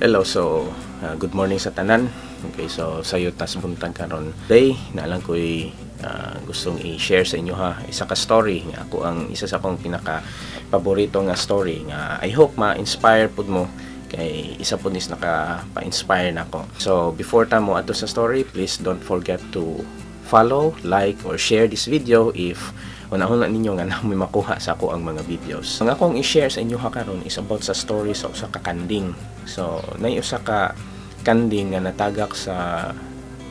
Hello, so good morning sa tanan. Okay, so sayo tas buntag karon day na lang ko'y gustong i-share sa inyo ha isa ka story nga ako ang isa sa akong pinaka paborito nga story nga I hope ma-inspire pud mo kay isa pud is naka-pa-inspire nako. So before ta mo ato sa story, please don't forget to follow, like or share this video if una-una ninyo nga na may makuha sa ako ang mga videos. Ang akong i-share sa inyo ha karon is about sa story sa usa ka kanding. So nay usa ka kanding nga natagak sa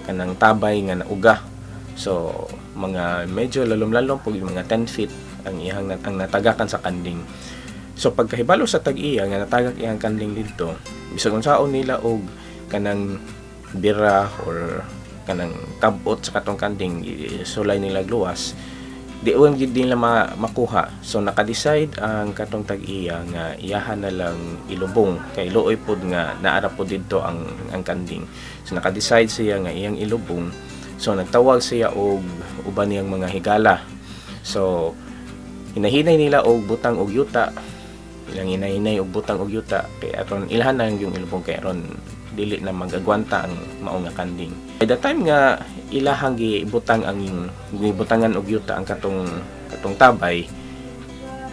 kanang tabay nga nauga. So mga medyo lalom-lalom pug mga 10 feet ang iyang ang natagakan sa kanding. So pagkahibalo sa tag-iya nga natagak iyang kanding didto, bisag unsaon nila og kanang bira or kanang kabot sa katong kanding sulay nila luwas, di uwan gid nila makuha. So naka-decide ang katong tag-iya nga iyahan na lang ilubong kay luoy pod nga naara pod didto ang kanding. So naka-decide siya nga iyang ilubong. So nagtawag siya og uban niyang mga higala. So hinahinay nila og butang og yuta. Ilang hinahinay og butang og yuta kay aron ilhan na yung ilubong kay aron dili na magagwanta ang mao nga kanding. By the time nga ilahang gibutang ang gibutangan og yuta ang katong tabay,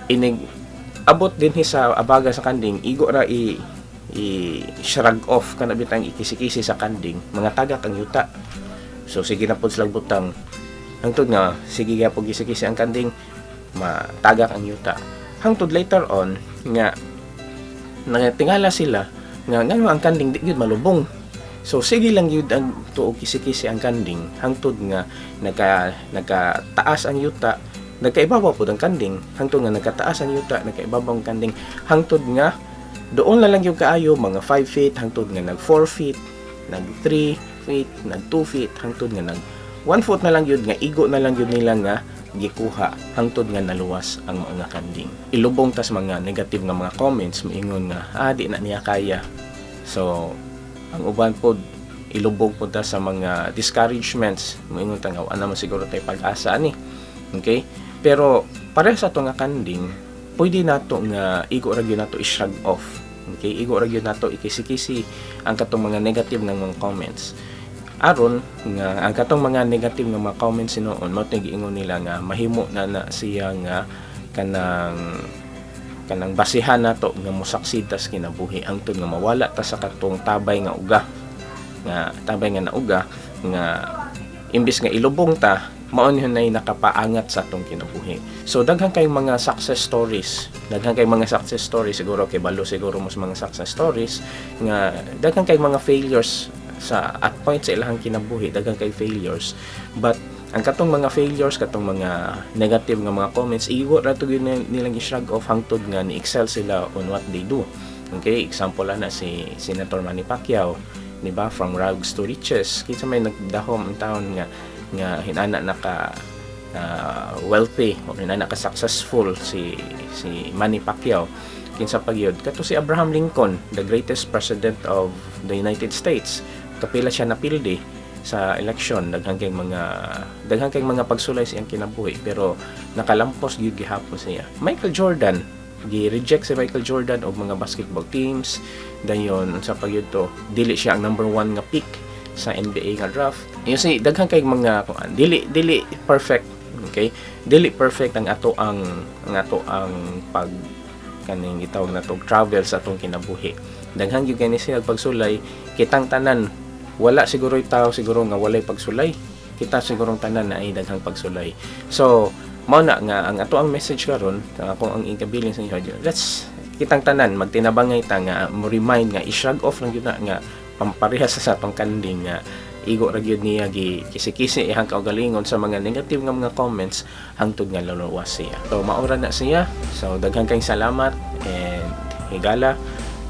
inig abot din sa abaga sa kanding, igo ra i-shrug off kana bitang ikisi-kisi sa kanding, mga tagak ang yuta. So sige na pud sila butang. Hangtod nga sige ga pud kisi-kisi ang kanding, matagak ang yuta. Hangtod later on nga nagatingala sila nga ang kanding di gyud malubong. So sige lang yun ang tuog kisi-kisi ang kanding hangtod nga nagkataas ang yuta, nagkaibabaw po ang kanding hangtod nga nagkataas ang yuta, nagkaibabaw ang kanding hangtod nga doon na lang yung kaayo mga 5 feet hangtod nga nag 4 feet, nag 3 feet, nag 2 feet hangtod nga nag 1 foot na lang yun nga igo na lang yun nila nga gikuha hangtod nga naluwas ang mga kanding. Ilubong tas mga negative nga mga comments moingon nga di na niya kaya. So ang uban pod ilubog pod ta sa mga discouragements moingon ta nga ana man siguro tay pag-asa ani. Okay? Pero para sa to nga kanding pwede nato nga igo ra gyud nato i-shrug off. Okay? Igo ra gyud nato ikisi-kisi ang katong mga negative nga mga comments. Aron nga ang katong mga negative nga mga comments sinuon mao tay giingon nila nga mahimo na siya nga kanang basihan nato nga mosucceed tas kinabuhi hangtod nga mawala ta sa katong tabay nga uga nga tabay nga nauga nga imbis nga ilubong ta mao ni nay nakapaangat sa atong kinabuhi. So daghan kay mga success stories, siguro kay balo siguro mo sa mga success stories nga daghan kay mga failures sa at point sa ilang kinabuhi, daghan kay failures, but ang katong mga failures, katong mga negative nga mga comments, igo ra to nilang i-shrug off hangtod nga ni-excel sila on what they do. Okay, example na si Senator Manny Pacquiao, di ba, from rags to riches. Kinsa may nagdahom ang taon nga hinana naka wealthy o hinana ka successful si Manny Pacquiao. Kinsa pagyod kato si Abraham Lincoln, the greatest president of the United States. Kapila siya napildi sa election, daghang kay mga pagsulay siyang kinabuhi pero nakalampos gyud gihapon siya. Michael Jordan, gi-reject si Michael Jordan og mga basketball teams dayon sa pagyud to dili siya ang number 1 nga pick sa NBA nga draft. You see, daghang kay mga dili perfect, okay? Dili perfect ang ato ang pag kaning gitawag na to travel sa atong kinabuhi. Daghang gyud kani siya pagsulay, kitang tanan wala siguro tao siguro nga walay pagsulay. Kita sigurong tanan na ay daghang pagsulay. So mao na nga ang ato ang message karon kung ang ikabiling sa inyo, let's kitang tanan magtinabangay ta nga mo remind nga i-shrug off lang gyud na nga pamparehas sa atong kanding nga igo ra gyud niya kisi-kisi ihang kaugalingon sa mga negative nga mga comments hangtod nga luluwas siya. So maura na siya. So daghang kay salamat and higala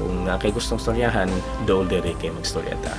kung kay gustong storyahan, dool diri kay magstorya ta.